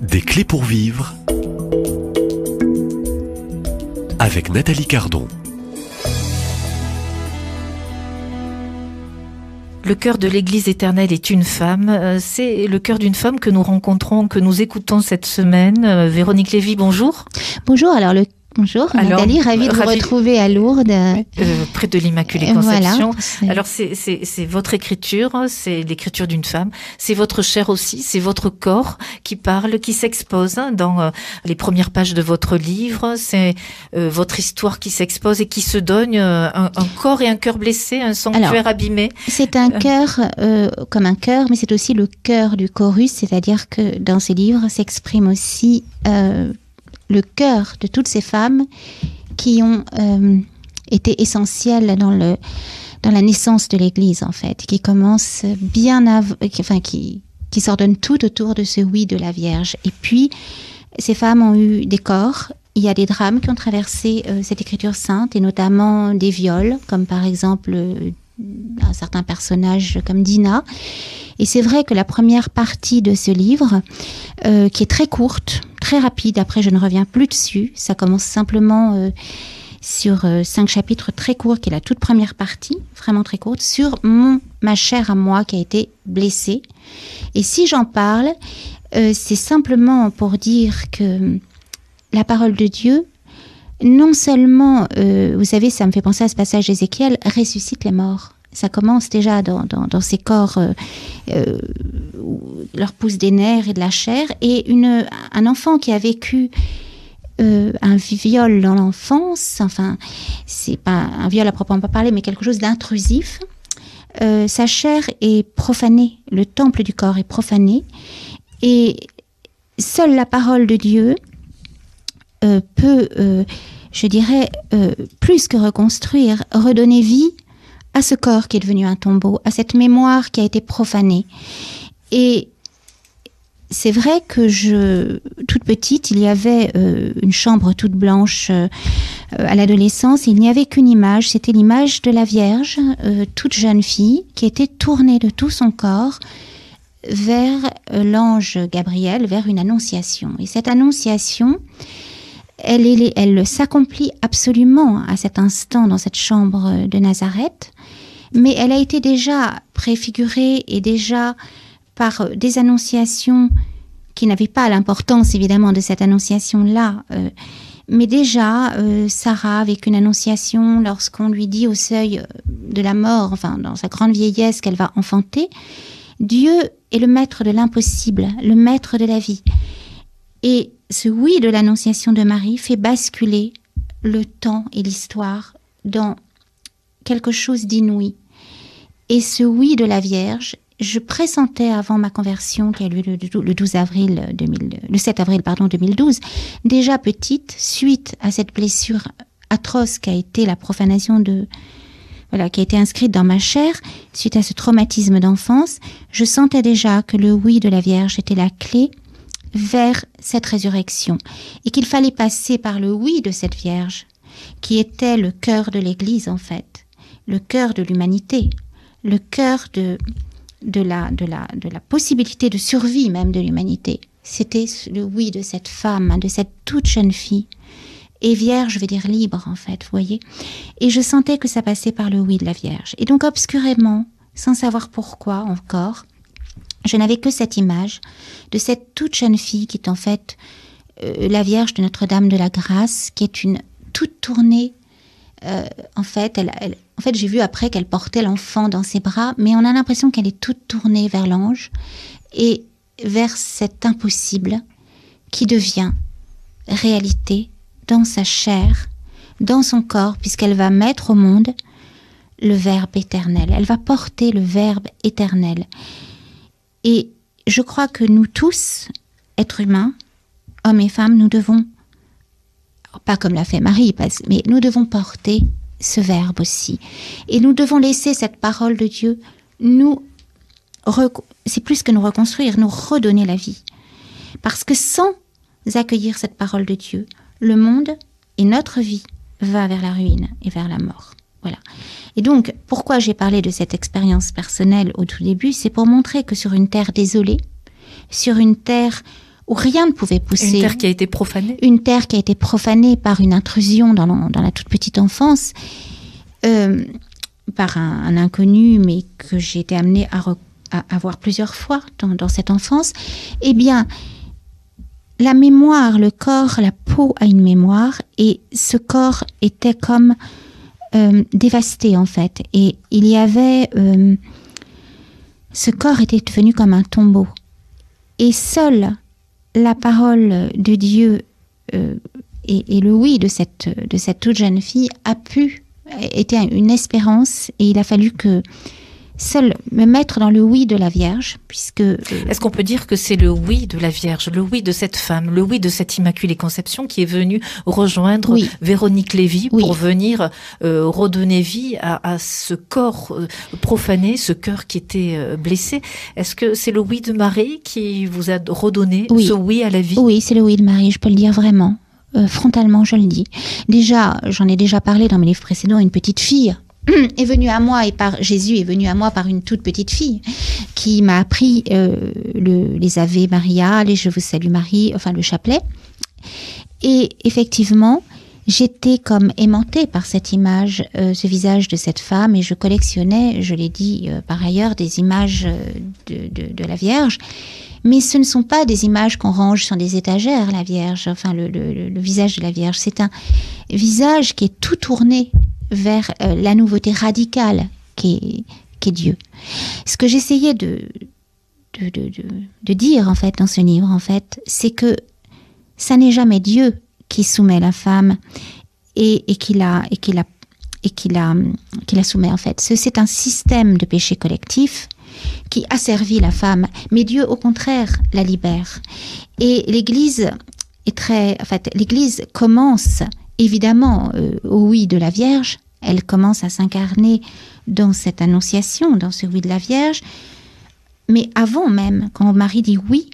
Des clés pour vivre avec Nathalie Cardon. Le cœur de l'Église éternelle est une femme. C'est le cœur d'une femme que nous rencontrons, que nous écoutons cette semaine. Véronique Lévy, bonjour. Bonjour, bonjour Nathalie, ravie de vous retrouver à Lourdes. Près de l'Immaculée Conception. Voilà. Alors c'est votre écriture, c'est l'écriture d'une femme, c'est votre chair aussi, c'est votre corps qui parle, qui s'expose dans les premières pages de votre livre, c'est votre histoire qui s'expose et qui se donne un corps et un cœur blessé, un sanctuaire abîmé. C'est un cœur comme un cœur, mais c'est aussi le cœur du chorus, c'est-à-dire que dans ces livres s'exprime aussi le cœur de toutes ces femmes qui ont été essentielles dans la naissance de l'Église, en fait, qui commencent bien avant, qui s'ordonnent tout autour de ce oui de la Vierge. Et puis, ces femmes ont eu des corps. Il y a des drames qui ont traversé cette écriture sainte, et notamment des viols, comme par exemple un certain personnage comme Dinah. Et c'est vrai que la première partie de ce livre, qui est très courte, très rapide, après je ne reviens plus dessus, ça commence simplement sur 5 chapitres très courts, qui est la toute première partie, vraiment très courte, sur ma chair à moi qui a été blessée. Et si j'en parle, c'est simplement pour dire que la parole de Dieu, non seulement, vous savez, ça me fait penser à ce passage d'Ézéchiel, ressuscite les morts. Ça commence déjà dans ces corps, leur pousse des nerfs et de la chair. Et un enfant qui a vécu un viol dans l'enfance, enfin, c'est pas un viol à proprement parler, mais quelque chose d'intrusif, sa chair est profanée, le temple du corps est profané. Et seule la parole de Dieu peut, je dirais, plus que reconstruire, redonner vie à ce corps qui est devenu un tombeau, à cette mémoire qui a été profanée. Et c'est vrai que toute petite, il y avait une chambre toute blanche à l'adolescence, il n'y avait qu'une image, c'était l'image de la Vierge, toute jeune fille, qui était tournée de tout son corps vers l'ange Gabriel, vers une annonciation. Et cette annonciation, elle s'accomplit absolument à cet instant dans cette chambre de Nazareth, mais elle a été déjà préfigurée et déjà par des annonciations qui n'avaient pas l'importance évidemment de cette annonciation-là, mais déjà Sarah avec une annonciation lorsqu'on lui dit au seuil de la mort, enfin dans sa grande vieillesse qu'elle va enfanter, Dieu est le maître de l'impossible, le maître de la vie. Et ce oui de l'annonciation de Marie fait basculer le temps et l'histoire dans quelque chose d'inouï. Et ce oui de la Vierge, je pressentais avant ma conversion, qui a eu lieu le 7 avril 2012, déjà petite, suite à cette blessure atroce qu'a été la profanation qui a été inscrite dans ma chair, suite à ce traumatisme d'enfance, je sentais déjà que le oui de la Vierge était la clé vers cette résurrection, et qu'il fallait passer par le oui de cette Vierge, qui était le cœur de l'Église en fait, le cœur de l'humanité, le cœur de la possibilité de survie même de l'humanité. C'était le oui de cette femme, de cette toute jeune fille, et vierge, je veux dire libre en fait, vous voyez. Et je sentais que ça passait par le oui de la Vierge. Et donc obscurément, sans savoir pourquoi encore, je n'avais que cette image de cette toute jeune fille qui est en fait la Vierge de Notre-Dame de la Grâce, qui est une toute tournée. En fait, j'ai vu après qu'elle portait l'enfant dans ses bras, mais on a l'impression qu'elle est toute tournée vers l'ange et vers cet impossible qui devient réalité dans sa chair, dans son corps, puisqu'elle va mettre au monde le Verbe éternel. Elle va porter le Verbe éternel. Et je crois que nous tous, êtres humains, hommes et femmes, nous devons, pas comme l'a fait Marie, mais nous devons porter ce Verbe aussi. Et nous devons laisser cette parole de Dieu c'est plus que nous reconstruire, nous redonner la vie. Parce que sans accueillir cette parole de Dieu, le monde et notre vie va vers la ruine et vers la mort. Voilà. Et donc, pourquoi j'ai parlé de cette expérience personnelle au tout début, c'est pour montrer que sur une terre désolée, sur une terre où rien ne pouvait pousser. Une terre qui a été profanée. Une terre qui a été profanée par une intrusion dans la toute petite enfance, par un inconnu, mais que j'ai été amenée à voir plusieurs fois dans cette enfance. Eh bien, la mémoire, le corps, la peau a une mémoire, et ce corps était comme dévasté en fait. Et il y avait... ce corps était devenu comme un tombeau. Et seule la parole de Dieu et le oui de cette toute jeune fille était une espérance, et il a fallu que seul me mettre dans le oui de la Vierge, puisque... Est-ce qu'on peut dire que c'est le oui de la Vierge, le oui de cette femme, le oui de cette Immaculée Conception qui est venue rejoindre Véronique Lévy pour venir redonner vie à ce corps profané, ce cœur qui était blessé? Est-ce que c'est le oui de Marie qui vous a redonné ce oui à la vie? Oui, c'est le oui de Marie, je peux le dire vraiment. Frontalement, je le dis. Déjà, j'en ai déjà parlé dans mes livres précédents, une petite fille est venue à moi, Jésus est venu à moi par une toute petite fille qui m'a appris les Ave Maria, les Je vous salue Marie, enfin le chapelet. Et effectivement, j'étais comme aimantée par cette image, ce visage de cette femme, et je collectionnais, je l'ai dit par ailleurs, des images de la Vierge. Mais ce ne sont pas des images qu'on range sur des étagères, la Vierge, enfin le visage de la Vierge. C'est un visage qui est tout tourné vers la nouveauté radicale qu'est Dieu. Ce que j'essayais de dire en fait dans ce livre, en fait, c'est que ça n'est jamais Dieu qui soumet la femme et qui la soumet en fait. C'est un système de péché collectif qui asservit la femme, mais Dieu au contraire la libère. Et l'Église l'Église commence évidemment au oui de la Vierge. Elle commence à s'incarner dans cette annonciation, dans ce oui de la Vierge. Mais avant même, quand Marie dit oui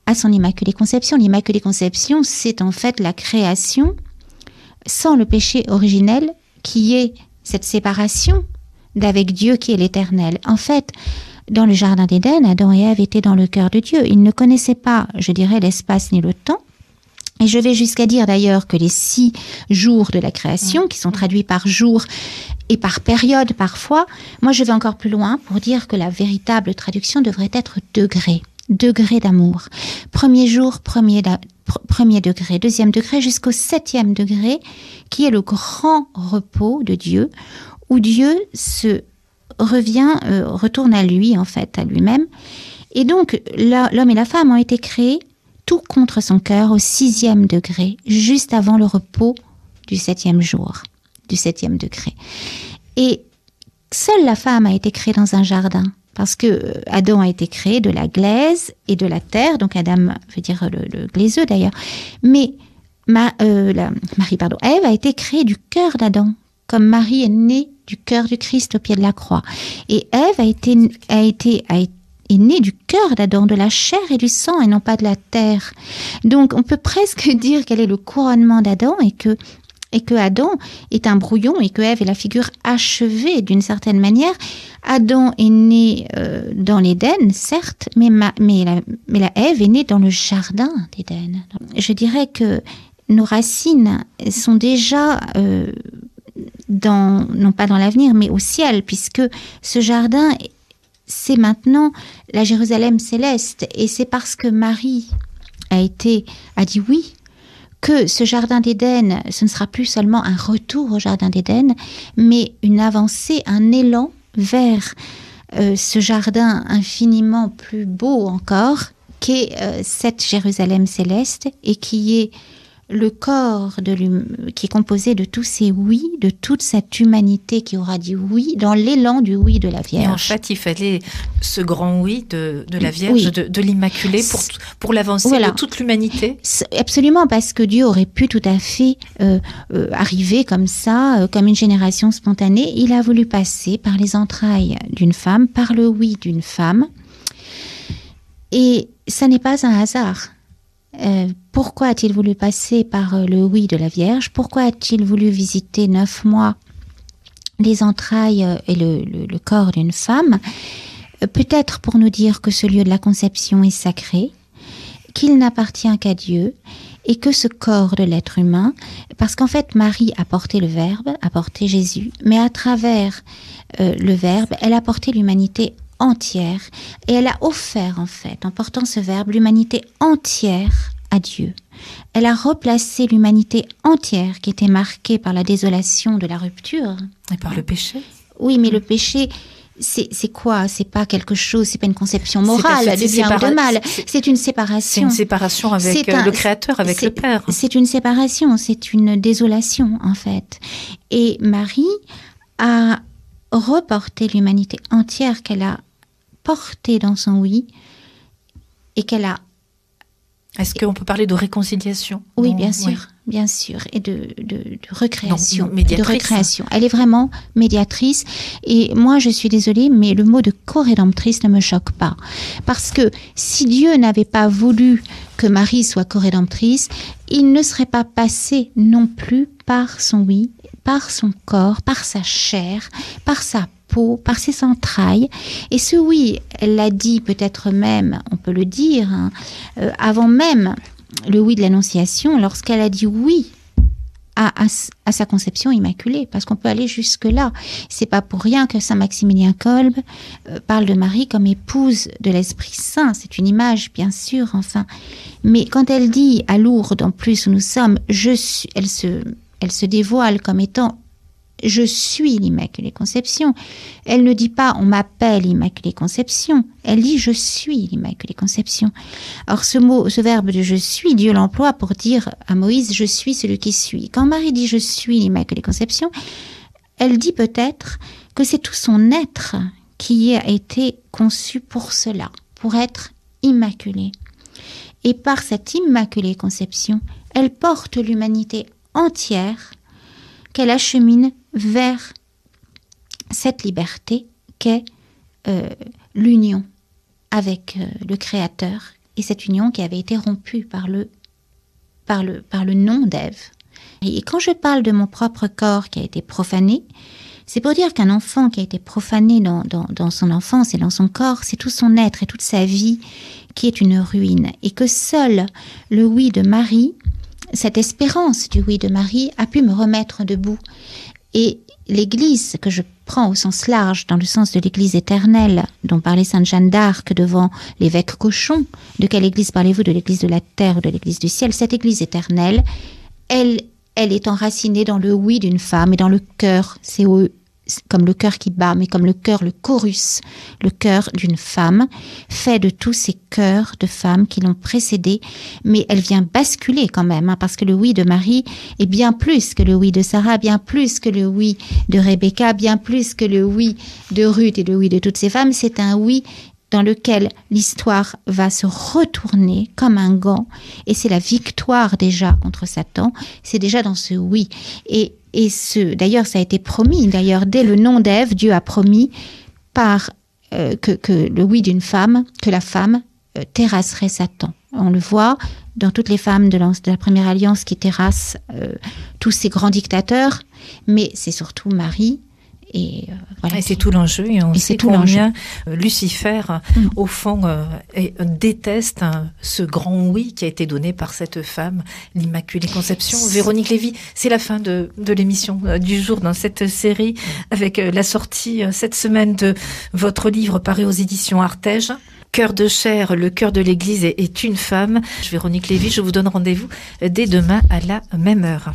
à son Immaculée Conception, l'Immaculée Conception, c'est en fait la création sans le péché originel, qui est cette séparation d'avec Dieu qui est l'Éternel. En fait, dans le Jardin d'Éden, Adam et Ève étaient dans le cœur de Dieu. Ils ne connaissaient pas, je dirais, l'espace ni le temps. Et je vais jusqu'à dire d'ailleurs que les 6 jours de la création, qui sont traduits par jour et par période parfois, moi je vais encore plus loin pour dire que la véritable traduction devrait être degré d'amour. Premier jour, premier degré, deuxième degré, jusqu'au 7e degré, qui est le grand repos de Dieu, où Dieu retourne à lui, en fait, à lui-même. Et donc, l'homme et la femme ont été créés tout contre son cœur au 6e degré, juste avant le repos du 7e jour, du 7e degré. Et seule la femme a été créée dans un jardin, parce que Adam a été créé de la glaise et de la terre, donc Adam veut dire le glaiseux d'ailleurs, mais Ève a été créée du cœur d'Adam, comme Marie est née du cœur du Christ au pied de la croix. Et Ève est née du cœur d'Adam, de la chair et du sang, et non pas de la terre. Donc on peut presque dire qu'elle est le couronnement d'Adam, et que Adam est un brouillon, et que Ève est la figure achevée d'une certaine manière. Adam est né dans l'Éden, certes, mais la Ève est née dans le jardin d'Éden. Je dirais que nos racines sont déjà non pas dans l'avenir, mais au ciel, puisque ce jardin, c'est maintenant la Jérusalem céleste. Et c'est parce que Marie a dit oui, que ce jardin d'Éden, ce ne sera plus seulement un retour au jardin d'Éden, mais une avancée, un élan vers ce jardin infiniment plus beau encore, qu'est cette Jérusalem céleste, et qui est le corps qui est composé de tous ces oui, de toute cette humanité qui aura dit oui, dans l'élan du oui de la Vierge. Et en fait, il fallait ce grand oui de la Vierge, oui, de l'Immaculée, pour l'avancée de toute l'humanité. Absolument, parce que Dieu aurait pu tout à fait arriver comme ça, comme une génération spontanée. Il a voulu passer par les entrailles d'une femme, par le oui d'une femme. Et ça n'est pas un hasard. Pourquoi a-t-il voulu passer par le oui de la Vierge? Pourquoi a-t-il voulu visiter 9 mois les entrailles et le corps d'une femme? Peut-être pour nous dire que ce lieu de la conception est sacré, qu'il n'appartient qu'à Dieu et que ce corps de l'être humain, parce qu'en fait Marie a porté le Verbe, a porté Jésus, mais à travers le Verbe, elle a porté l'humanité entière et elle a offert en fait, en portant ce Verbe, l'humanité entière à Dieu. Elle a replacé l'humanité entière qui était marquée par la désolation de la rupture. Et par le péché. Oui, mais le péché, c'est quoi? C'est pas quelque chose, c'est pas une conception morale de bien ou de mal. C'est une séparation. C'est une séparation avec le Créateur, avec le Père. C'est une séparation, c'est une désolation en fait. Et Marie a reporté l'humanité entière qu'elle a portée dans son oui et qu'elle a. Est-ce qu'on peut parler de réconciliation? Oui, bien sûr, bien sûr, et de recréation. Non, médiatrice. De recréation. Elle est vraiment médiatrice. Et moi, je suis désolée, mais le mot de co-rédemptrice ne me choque pas. Parce que si Dieu n'avait pas voulu que Marie soit co-rédemptrice, il ne serait pas passé non plus par son oui, par son corps, par sa chair, par sa peau, par ses entrailles. Et ce oui, elle l'a dit peut-être même, on peut le dire, avant même le oui de l'Annonciation, lorsqu'elle a dit oui à sa conception immaculée, parce qu'on peut aller jusque-là. C'est pas pour rien que saint Maximilien Kolbe parle de Marie comme épouse de l'Esprit Saint. C'est une image, bien sûr, enfin. Mais quand elle dit à Lourdes, en plus où nous sommes, elle se dévoile comme étant je suis l'Immaculée Conception. Elle ne dit pas on m'appelle Immaculée Conception. Elle dit je suis l'Immaculée Conception. Or ce verbe de je suis, Dieu l'emploie pour dire à Moïse je suis celui qui suis. Quand Marie dit je suis l'Immaculée Conception, elle dit peut-être que c'est tout son être qui a été conçu pour cela, pour être immaculée. Et par cette Immaculée Conception, elle porte l'humanité entière qu'elle achemine vers cette liberté qu'est l'union avec le Créateur, et cette union qui avait été rompue par le nom d'Ève. Et quand je parle de mon propre corps qui a été profané, c'est pour dire qu'un enfant qui a été profané dans son enfance et dans son corps, c'est tout son être et toute sa vie qui est une ruine, et que seul le oui de Marie, cette espérance du oui de Marie, a pu me remettre debout. Et l'Église, que je prends au sens large, dans le sens de l'Église éternelle, dont parlait sainte Jeanne d'Arc devant l'évêque Cochon, de quelle Église parlez-vous? De l'Église de la terre ou de l'Église du ciel? Cette Église éternelle, elle est enracinée dans le oui d'une femme et dans le cœur, c'est comme le cœur qui bat, mais comme le cœur, le chorus, le cœur d'une femme, fait de tous ces cœurs de femmes qui l'ont précédée, mais elle vient basculer quand même, parce que le oui de Marie est bien plus que le oui de Sarah, bien plus que le oui de Rebecca, bien plus que le oui de Ruth et le oui de toutes ces femmes. C'est un oui dans lequel l'histoire va se retourner comme un gant, et c'est la victoire déjà contre Satan, c'est déjà dans ce oui. Et d'ailleurs, ça a été promis. D'ailleurs, dès le nom d'Ève, Dieu a promis que le oui d'une femme, que la femme terrasserait Satan. On le voit dans toutes les femmes de la première alliance qui terrassent tous ces grands dictateurs, mais c'est surtout Marie. Et voilà. Et c'est tout l'enjeu, et on sait combien Lucifer, au fond, déteste ce grand oui qui a été donné par cette femme, l'Immaculée Conception. Véronique Lévy, c'est la fin de l'émission du jour dans cette série, avec la sortie cette semaine de votre livre paru aux éditions Artege. Cœur de chair, le cœur de l'Église est une femme. Véronique Lévy, je vous donne rendez-vous dès demain à la même heure.